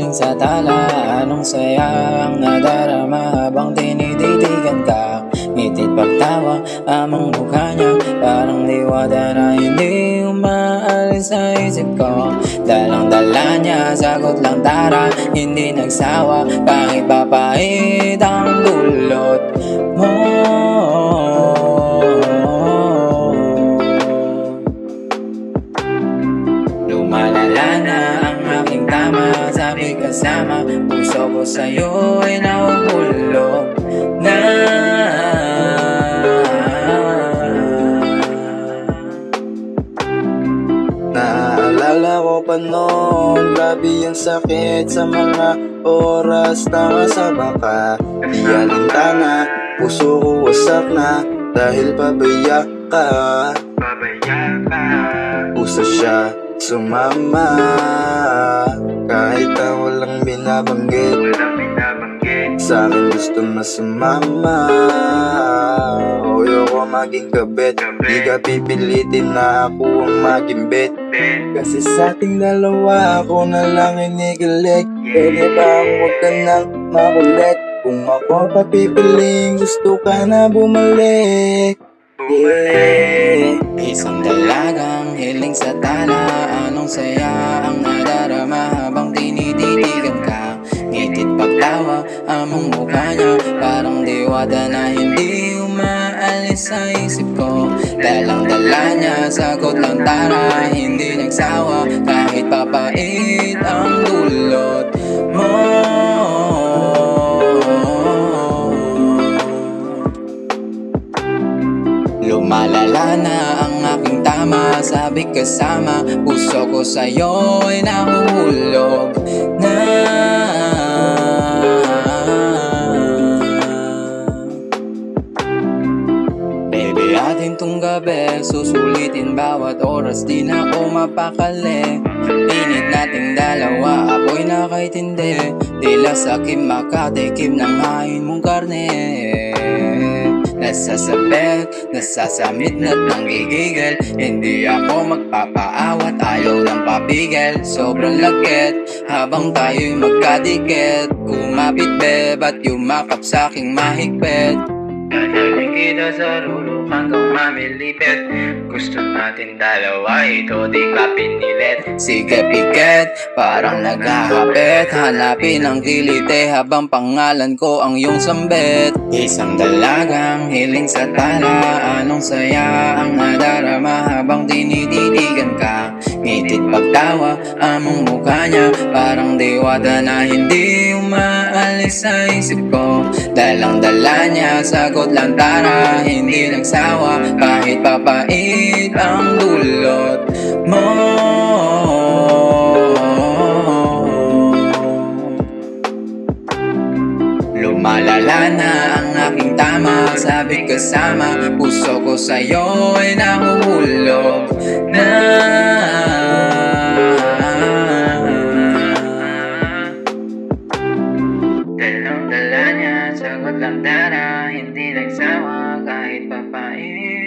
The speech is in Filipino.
hiling sa tala. Anong sayang nadarama habang tinititigan ka. Ngitit pagtawa, amang mukha niya parang liwata na hindi umaalis sa isip ko. Dalang-dala niya, sagot lang tara, hindi nagsawa kahit papait ang dulot mo. Lumalala na ang aking tama, sabi kasama, puso ko sa'yo ay nahuhulog na. Naaalala ko pa noon, grabe yung sakit sa mga oras na kasama ka. Di alintana, puso ko wasak na dahil pabaya ka. Puso siya sumama kahit na walang binabanggit. Sa'kin gusto na sumama. Ayoko maging kabit, di ka pipilitin na ako ang maging bet. Kasi sa ating dalawa ako na lang inigilig. Pwede ba huwag ka nang makulit? Kung ako papipiling, gusto ka na bumalik. Isang dalagang hiling sa tala. Anong saya ang nadarama habang tinititigan ka. Ngitit pagtawa, amang mukha niya parang diwata na hindi umaalis sa isip ko. Dalang-dala niya, sagot lang tara, hindi nagsawa kahit papait ang dulot mo. Lumalala na ang aking tama, sabi kasama, puso ko sa'yo ay nahuhulog na. Baby, atin tong gabi, susulitin bawat oras, di na ako mapakali. Pinit nating dalawa, apoy nakaitindi, tila sakim makatikim ng hain mong karne. Nasasabit, nasasamit na't nanggigigil, hindi ako magpapaawat, ayaw ng papigil. Sobrang lagkit, habang tayo'y magkadikit, kumapit beb at yumakap sa'king mahigpit. Dadalhin kita sa rulo hanggang mamilipit. Gusto natin dalawa, ito di ka pinilit. Sige pikit, parang naghahapit, hanapin ang kilite habang pangalan ko ang iyong sambit. Isang dalagang hiling sa tala. Anong saya ang nadarama habang tinititigan ka. Ngitit pagtawa, amang mukha niya parang diwata na hindi umaalis sa isip ko. Dalang-dala niya, sagot lang tara, hindi nagsawa kahit papait ang dulot mo. Lumalala na ang aking tama, sabi kasama, puso ko sa'yo ay nahuhulog na. Dalang-dala niya, sagot lang tara, hindi nagsawa kahit papait